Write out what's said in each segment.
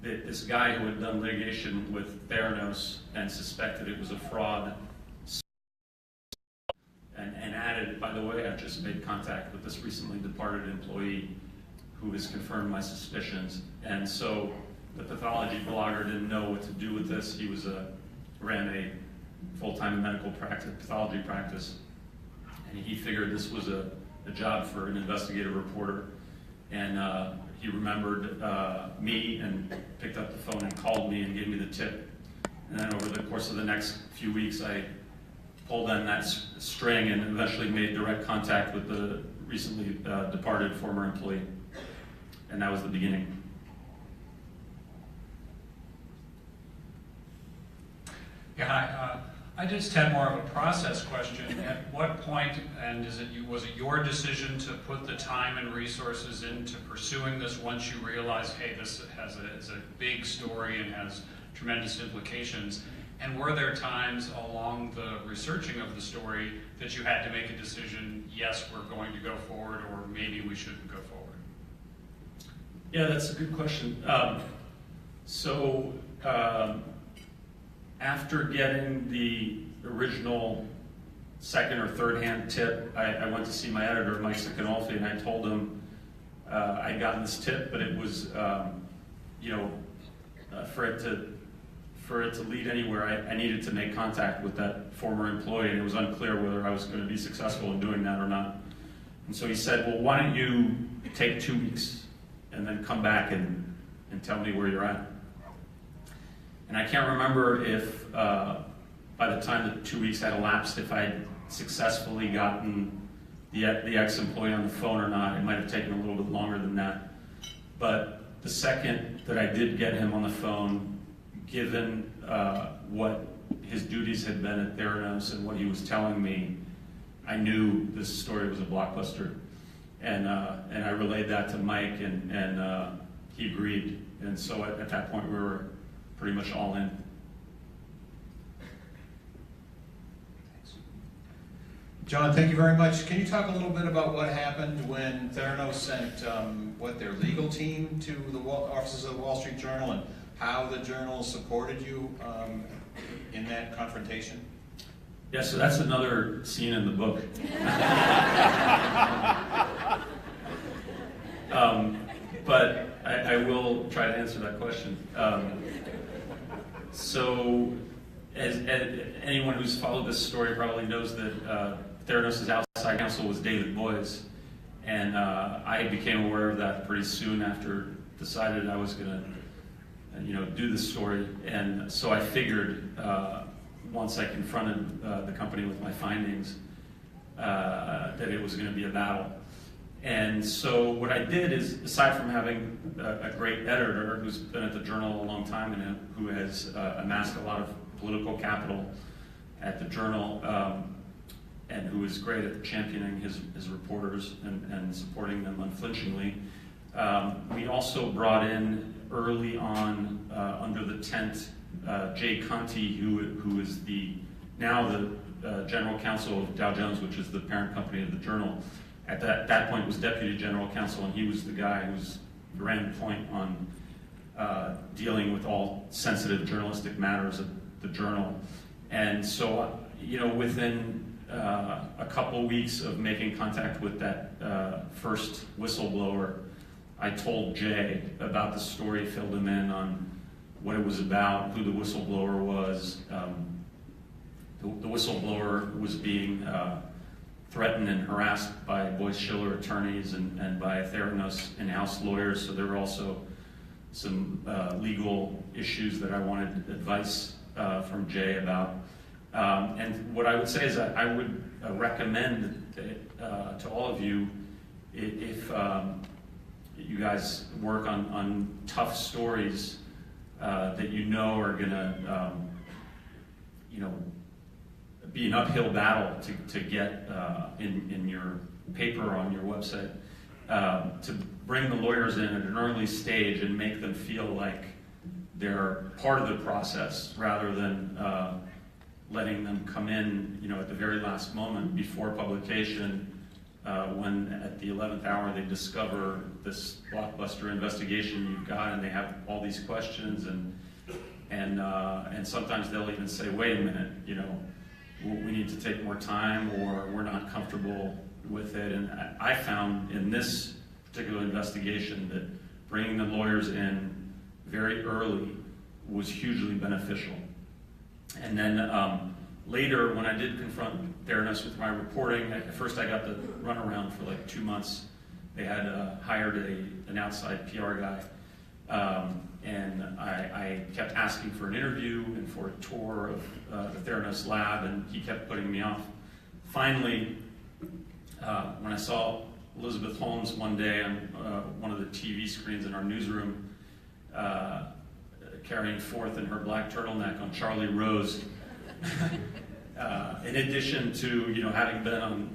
this guy who had done litigation with Theranos and suspected it was a fraud, and added, by the way, I just made contact with this recently departed employee who has confirmed my suspicions. And so the pathology blogger didn't know what to do with this. He ran a full-time medical practice, pathology practice, and he figured this was a job for an investigative reporter. And he remembered me and picked up the phone and called me and gave me the tip. And then over the course of the next few weeks, I pulled on that string and eventually made direct contact with the recently departed former employee. And that was the beginning. Yeah, I just had more of a process question. At what point, and was it your decision to put the time and resources into pursuing this once you realized, hey, this is a big story and has tremendous implications? And were there times along the researching of the story that you had to make a decision, yes, we're going to go forward, or maybe we shouldn't go forward? Yeah, that's a good question. After getting the original second or third hand tip, I went to see my editor, Mike Sicanolfi, and I told him I'd gotten this tip, but it was, for it to lead anywhere, I needed to make contact with that former employee, and it was unclear whether I was going to be successful in doing that or not. And so he said, well, why don't you take 2 weeks and then come back and tell me where you're at. And I can't remember if by the time the 2 weeks had elapsed, if I'd successfully gotten the ex-employee on the phone or not. It might have taken a little bit longer than that. But the second that I did get him on the phone, given what his duties had been at Theranos and what he was telling me, I knew this story was a blockbuster. And I relayed that to Mike, and he agreed. And so at that point, we were pretty much all in. John, thank you very much. Can you talk a little bit about what happened when Theranos sent their legal team to the offices of the Wall Street Journal, and how the Journal supported you in that confrontation? Yeah, so that's another scene in the book. But I will try to answer that question. So, as anyone who's followed this story probably knows that Theranos' outside counsel was David Boies, and I became aware of that pretty soon after decided I was going to, do this story. And so I figured once I confronted the company with my findings that it was going to be a battle. And so what I did is, aside from having a great editor who's been at the Journal a long time and who has amassed a lot of political capital at the Journal, and who is great at championing his reporters and supporting them unflinchingly, we also brought in early on, under the tent, Jay Conte, who is now the general counsel of Dow Jones, which is the parent company of the Journal. At that point was deputy general counsel, and he was the guy who ran point on dealing with all sensitive journalistic matters at the Journal. And so, within a couple weeks of making contact with that first whistleblower, I told Jay about the story, filled him in on what it was about, who the whistleblower was. The whistleblower was being threatened and harassed by Boies Schiller attorneys and by Theranos in-house lawyers, so there were also some legal issues that I wanted advice from Jay about. And what I would say is that I would recommend to all of you, if you guys work on tough stories that are going to be an uphill battle to get in your paper on your website, to bring the lawyers in at an early stage and make them feel like they're part of the process rather than letting them come in, at the very last moment before publication when at the 11th hour they discover this blockbuster investigation you've got, and they have all these questions, and sometimes they'll even say, wait a minute, you know, we need to take more time, or we're not comfortable with it. And I found in this particular investigation that bringing the lawyers in very early was hugely beneficial. And then later, when I did confront Theranos with my reporting, at first I got the runaround for like 2 months. They had hired an outside PR guy, and I kept asking for an interview and for a tour of the Theranos lab, and he kept putting me off. Finally, when I saw Elizabeth Holmes one day on one of the TV screens in our newsroom, carrying forth in her black turtleneck on Charlie Rose, in addition to, you know, having been on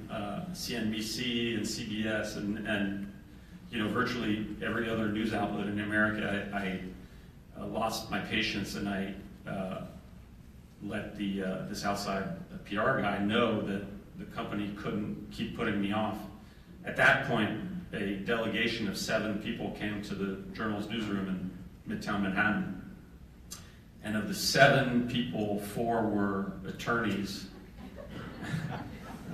CNBC and CBS and you know, virtually every other news outlet in America, I lost my patience, and I let this outside PR guy know that the company couldn't keep putting me off. At that point, a delegation of 7 people came to the Journal's newsroom in Midtown Manhattan. And of the 7 people, 4 were attorneys.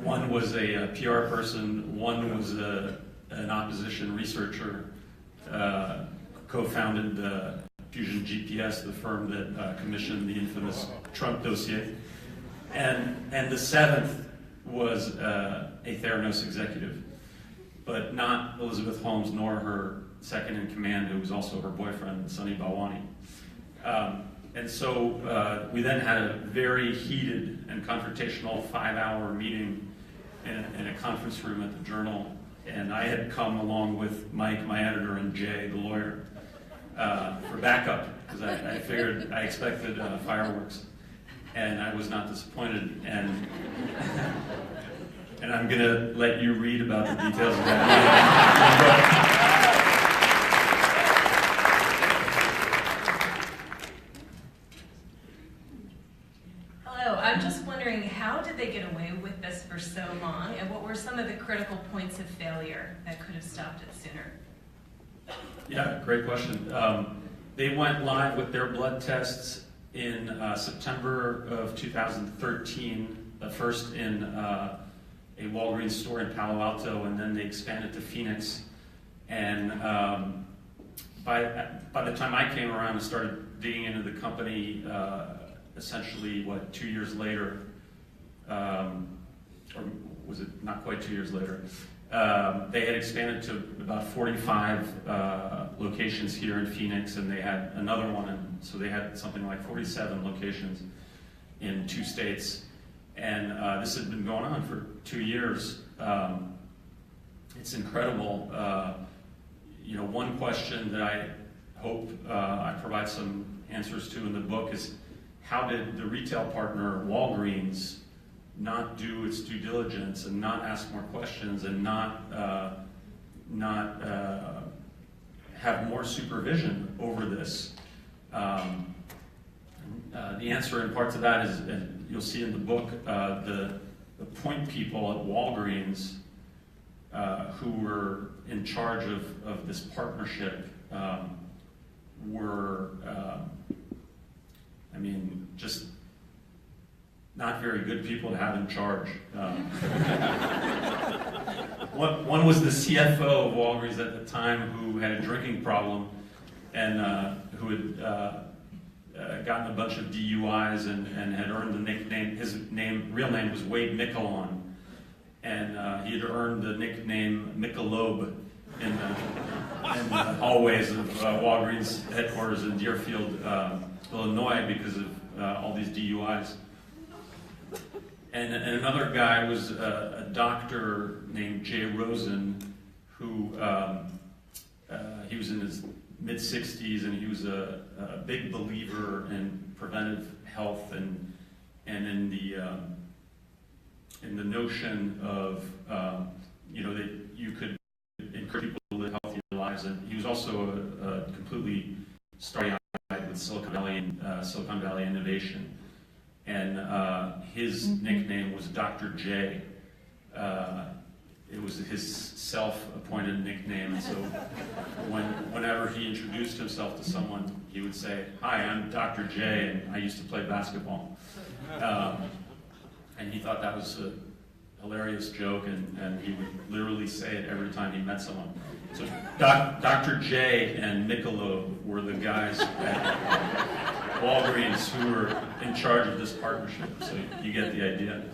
One was a PR person, one was an opposition researcher, co-founded Fusion GPS, the firm that commissioned the infamous Trump dossier. And the 7th was a Theranos executive, but not Elizabeth Holmes nor her second in command, who was also her boyfriend, Sunny Balwani. And so we then had a very heated and confrontational 5-hour meeting in a conference room at the Journal. And I had come along with Mike, my editor, and Jay, the lawyer, for backup, because I expected fireworks. And I was not disappointed. And I'm going to let you read about the details of that. I'm just wondering, how did they get away with this for so long, and what were some of the critical points of failure that could have stopped it sooner? Yeah, great question. They went live with their blood tests in September of 2013, first in a Walgreens store in Palo Alto, and then they expanded to Phoenix. And by the time I came around and started digging into the company, essentially, 2 years later, or was it not quite 2 years later, they had expanded to about 45 locations here in Phoenix, and they had another one, and so they had something like 47 locations in 2 states. And this had been going on for 2 years. It's incredible. You know, one question that I hope I provide some answers to in the book is, how did the retail partner, Walgreens, not do its due diligence and not ask more questions and not have more supervision over this? The answer in parts of that is, and you'll see in the book, the point people at Walgreens who were in charge of this partnership were just not very good people to have in charge. One was the CFO of Walgreens at the time, who had a drinking problem and who had gotten a bunch of DUIs and had earned the nickname. His real name was Wade Miquelon, and he had earned the nickname Michelob in the hallways of Walgreens headquarters in Deerfield, Illinois, because of all these DUIs. And another guy was a doctor named Jay Rosen, who he was in his mid-60s, and he was a big believer in preventive health and in the notion of that you could encourage people to live healthier lives. And he was also a completely starry-eyed with Silicon Valley innovation. And his nickname was Dr. J. it was his self-appointed nickname. And so whenever he introduced himself to someone, he would say, "Hi, I'm Dr. J, and I used to play basketball." And he thought that was a hilarious joke, and he would literally say it every time he met someone. So Dr. J and Michelob were the guys at Walgreens who were in charge of this partnership, so you get the idea.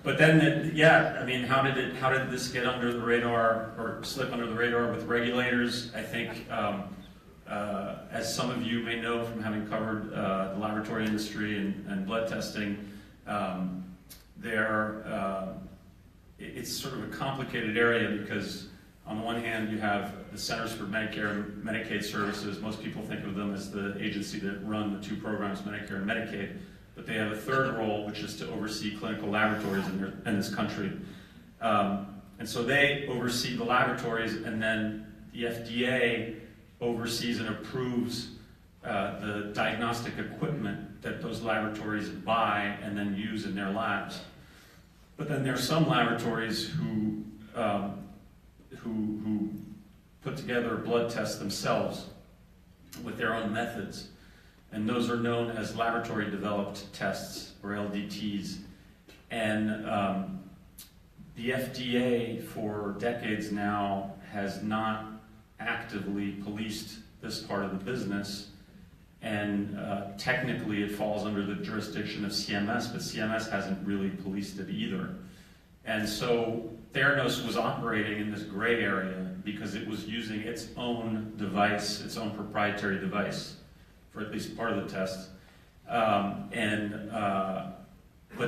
But then, I mean, how did this get under the radar or slip under the radar with regulators? I think, as some of you may know from having covered the laboratory industry and blood testing, it's sort of a complicated area because on the one hand you have the Centers for Medicare and Medicaid Services. Most people think of them as the agency that run the two programs, Medicare and Medicaid, but they have a third role, which is to oversee clinical laboratories in this country. And so they oversee the laboratories, and then the FDA oversees and approves the diagnostic equipment that those laboratories buy and then use in their labs. But then there are some laboratories who put together blood tests themselves with their own methods, and those are known as laboratory developed tests, or LDTs. And the FDA for decades now has not actively policed this part of the business, and technically it falls under the jurisdiction of CMS, but CMS hasn't really policed it either. And so Theranos was operating in this gray area because it was using its own device, its own proprietary device, for at least part of the test, but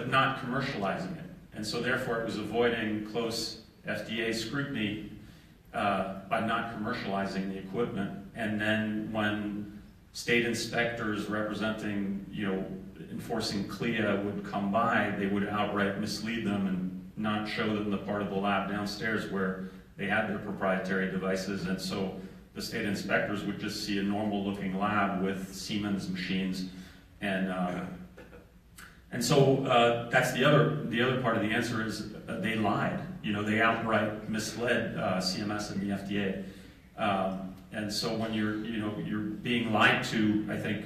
not commercializing it. And so therefore it was avoiding close FDA scrutiny by not commercializing the equipment. And then when state inspectors representing, enforcing CLIA would come by, they would outright mislead them and not show them the part of the lab downstairs where they had their proprietary devices. And so the state inspectors would just see a normal looking lab with Siemens machines. And so that's the other part of the answer is they lied. They outright misled CMS and the FDA. And so when you're being lied to, I think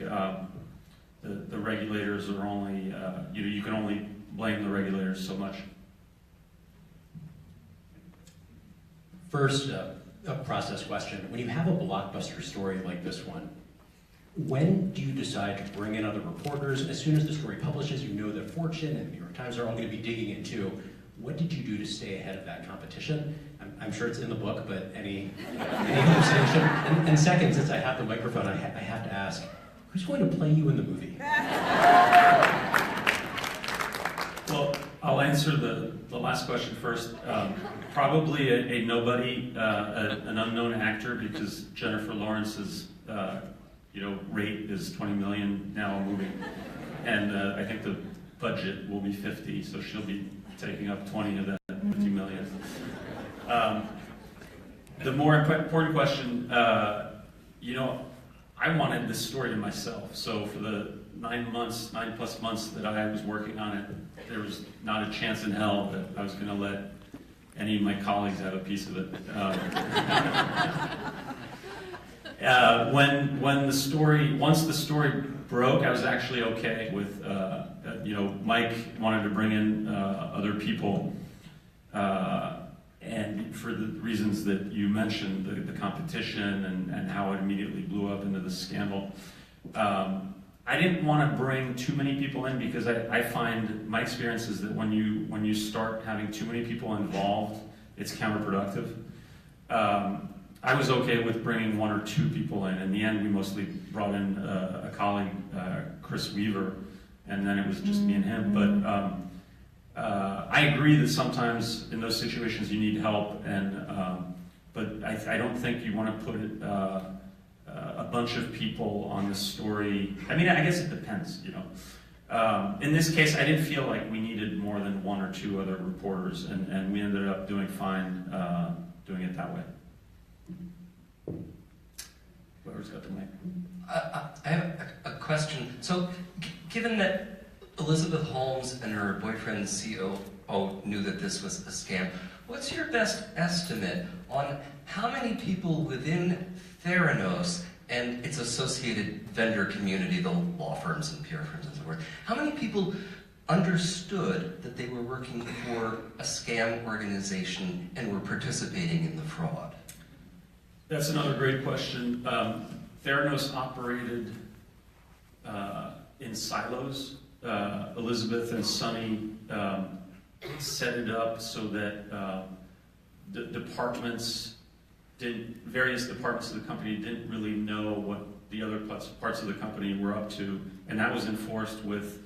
the regulators are only, you can only blame the regulators so much. First, a process question. When you have a blockbuster story like this one, when do you decide to bring in other reporters? As soon as the story publishes, you know that Fortune and the New York Times are all going to be digging in too. What did you do to stay ahead of that competition? I'm sure it's in the book, but any hallucination? And second, since I have the microphone, I have to ask, who's going to play you in the movie? Well, I'll answer the last question first. Probably a nobody, an unknown actor, because Jennifer Lawrence's rate is $20 million now a movie, and I think the budget will be 50, so she'll be taking up 20 of that 50 million. The more important question, I wanted this story to myself. So for the 9+ months that I was working on it, there was not a chance in hell that I was going to let any of my colleagues have a piece of it. Once the story broke, I was actually okay with, Mike wanted to bring in other people, and for the reasons that you mentioned, the competition and how it immediately blew up into the scandal. I didn't want to bring too many people in because I find my experience is that when you start having too many people involved, it's counterproductive. I was okay with bringing 1 or 2 people in. In the end, we mostly brought in a colleague, Chris Weaver, and then it was just me and him. But I agree that sometimes in those situations you need help, but I don't think you want to put a bunch of people on the story. I mean, I guess it depends, In this case, I didn't feel like we needed more than 1 or 2 other reporters, and we ended up doing fine doing it that way. Whoever's got the mic. I have a question. So, given that Elizabeth Holmes and her boyfriend, knew that this was a scam. What's your best estimate on how many people within Theranos and its associated vendor community, the law firms and PR firms and so forth, how many people understood that they were working for a scam organization and were participating in the fraud? That's another great question. Theranos operated in silos. Elizabeth and Sonny set it up so that the various departments of the company didn't really know what the other parts of the company were up to, and that was enforced with,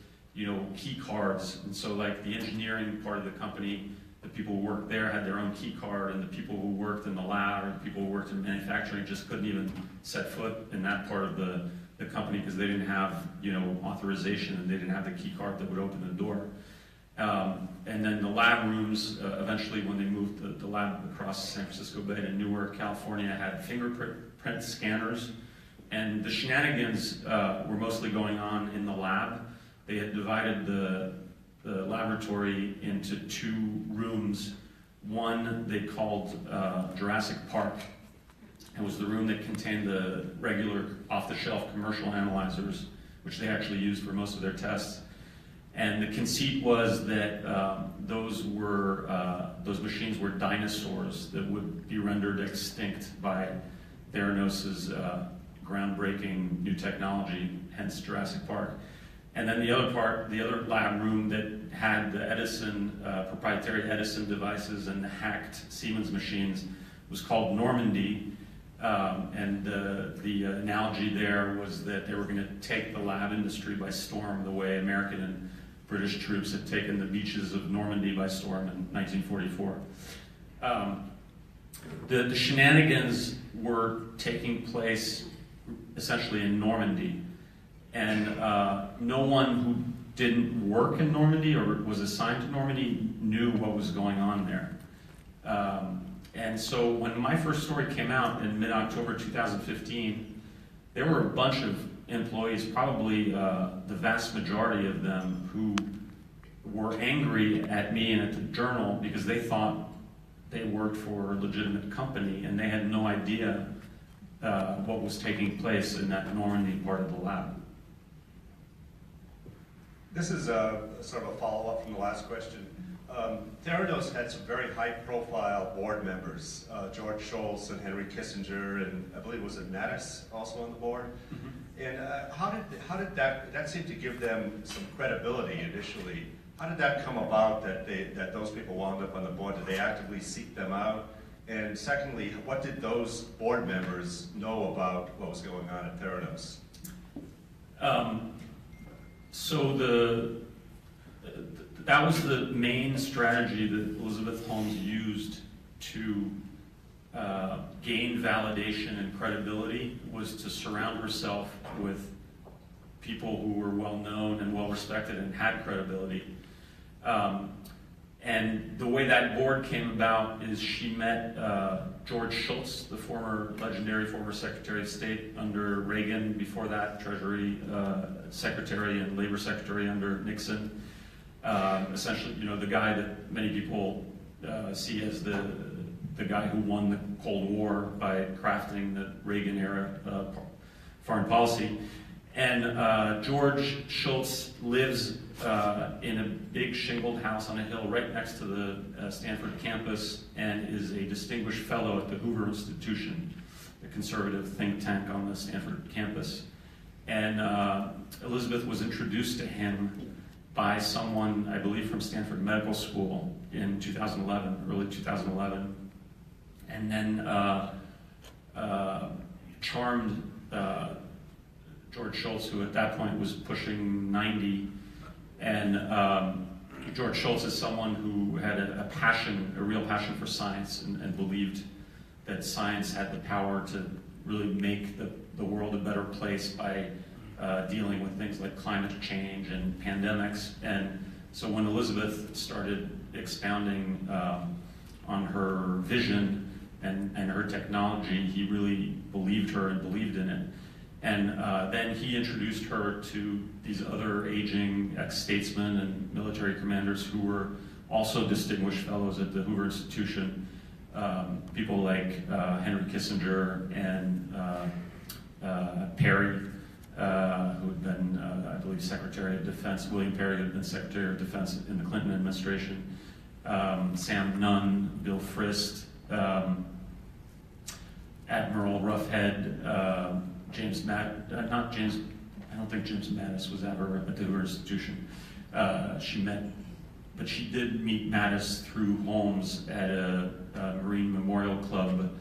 key cards. And so, like, the engineering part of the company, the people who worked there had their own key card, and the people who worked in the lab or the people who worked in manufacturing just couldn't even set foot in that part of the company because they didn't have, authorization, and they didn't have the key card that would open the door. And then the lab rooms, eventually when they moved the lab across San Francisco Bay to Newark, California, had fingerprint scanners. And the shenanigans were mostly going on in the lab. They had divided the laboratory into two rooms. One they called Jurassic Park. It was the room that contained the regular off-the-shelf commercial analyzers, which they actually used for most of their tests. And the conceit was that those machines were dinosaurs that would be rendered extinct by Theranos' groundbreaking new technology, hence Jurassic Park. And then the other lab room that had the proprietary Edison devices and the hacked Siemens machines was called Normandy. And the analogy there was that they were going to take the lab industry by storm, the way American and British troops had taken the beaches of Normandy by storm in 1944. The shenanigans were taking place essentially in Normandy, and no one who didn't work in Normandy or was assigned to Normandy knew what was going on there. And so when my first story came out in mid-October 2015, there were a bunch of employees, probably the vast majority of them, who were angry at me and at the Journal because they thought they worked for a legitimate company and they had no idea what was taking place in that Normandy part of the lab. This is sort of a follow-up from the last question. Theranos had some very high-profile board members, George Shultz and Henry Kissinger, and I believe was it Mattis also on the board. Mm-hmm. And how did that seemed to give them some credibility initially? How did that come about that those people wound up on the board? Did they actively seek them out? And secondly, what did those board members know about what was going on at Theranos? So that was the main strategy that Elizabeth Holmes used to gain validation and credibility, was to surround herself with people who were well known and well respected and had credibility. And the way that board came about is she met George Shultz, the legendary former Secretary of State under Reagan, before that Treasury Secretary and Labor Secretary under Nixon. Essentially, the guy that many people see as the guy who won the Cold War by crafting the Reagan-era foreign policy. And George Shultz lives in a big shingled house on a hill right next to the Stanford campus and is a distinguished fellow at the Hoover Institution, the conservative think tank on the Stanford campus. And Elizabeth was introduced to him by someone, I believe, from Stanford Medical School in 2011, early 2011, and then charmed George Shultz, who at that point was pushing 90. And George Shultz is someone who had a real passion for science, and believed that science had the power to really make the world a better place by dealing with things like climate change and pandemics. And so when Elizabeth started expounding on her vision and her technology, he really believed her and believed in it. And then he introduced her to these other aging ex-statesmen and military commanders who were also distinguished fellows at the Hoover Institution, people like Henry Kissinger and Perry, who had been, I believe, Secretary of Defense. William Perry had been Secretary of Defense in the Clinton administration. Sam Nunn, Bill Frist, Admiral Roughhead, I don't think James Mattis was ever at the Hoover Institution. But she did meet Mattis through Holmes at a Marine Memorial Club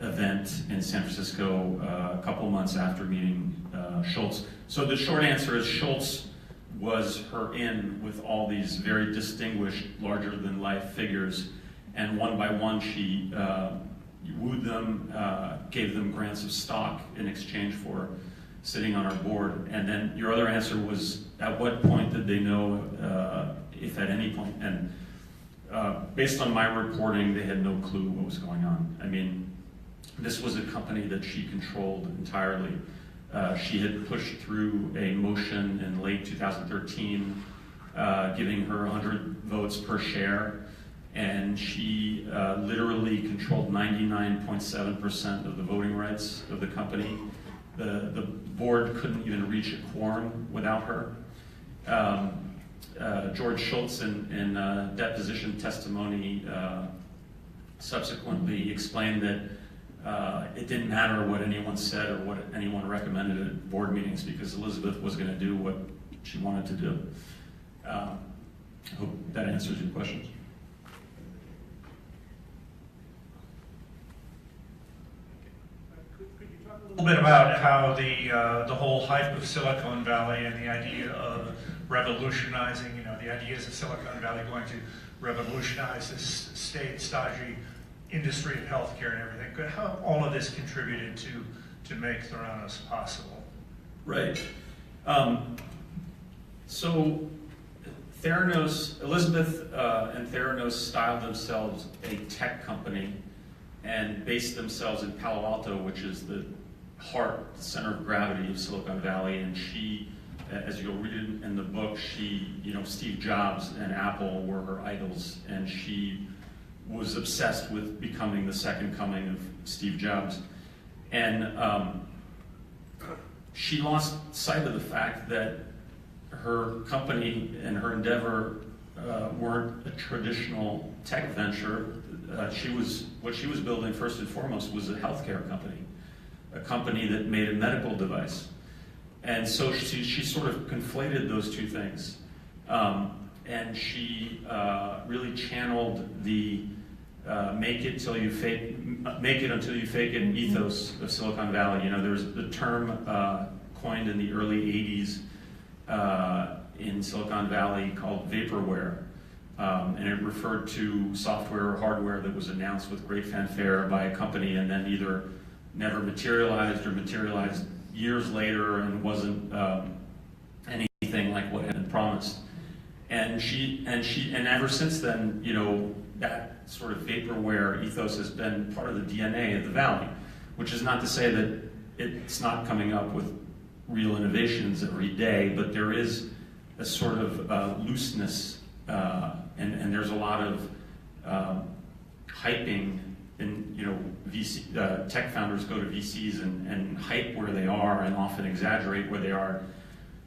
event in San Francisco a couple months after meeting Schultz. So the short answer is Schultz was her in with all these very distinguished, larger-than-life figures, and one by one she wooed them, gave them grants of stock in exchange for sitting on our board. And then your other answer was, at what point did they know, if at any point? And based on my reporting, they had no clue what was going on. I mean, this was a company that she controlled entirely. She had pushed through a motion in late 2013, giving her 100 votes per share, and she literally controlled 99.7% of the voting rights of the company. The board couldn't even reach a quorum without her. George Schultz, in deposition testimony, subsequently explained that it didn't matter what anyone said or what anyone recommended at board meetings, because Elizabeth was going to do what she wanted to do. I hope that answers your questions. A little bit about how the whole hype of Silicon Valley and the idea of revolutionizing, the ideas of Silicon Valley going to revolutionize this stodgy industry of healthcare and everything. How all of this contributed to make Theranos possible? Right. So Theranos, Elizabeth and Theranos styled themselves a tech company and based themselves in Palo Alto, which is the heart, the center of gravity of Silicon Valley. And she, as you'll read in the book, Steve Jobs and Apple were her idols, and she was obsessed with becoming the second coming of Steve Jobs. And she lost sight of the fact that her company and her endeavor weren't a traditional tech venture. What she was building first and foremost was a healthcare company, a company that made a medical device. And so she sort of conflated those two things. And she really channeled the make it until you fake it ethos of Silicon Valley. There's the term coined in the early 80s in Silicon Valley called vaporware. And it referred to software or hardware that was announced with great fanfare by a company and then either never materialized or materialized years later and wasn't anything like what had been promised. And ever since then, that sort of vaporware ethos has been part of the DNA of the Valley, which is not to say that it's not coming up with real innovations every day, but there is a sort of looseness, and there's a lot of hyping. And VC tech founders go to VCs and hype where they are and often exaggerate where they are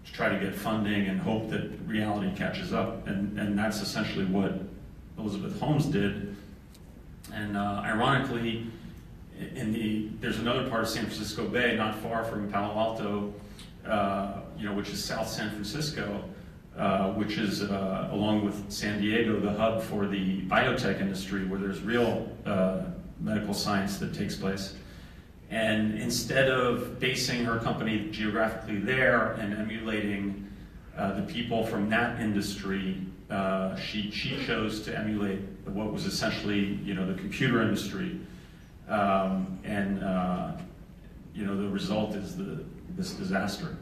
to try to get funding and hope that reality catches up. And that's essentially what Elizabeth Holmes did. And ironically, there's another part of San Francisco Bay, not far from Palo Alto, which is South San Francisco, which is, along with San Diego, the hub for the biotech industry, where there's real medical science that takes place. And instead of basing her company geographically there and emulating the people from that industry, she chose to emulate what was essentially, the computer industry. The result is this disaster.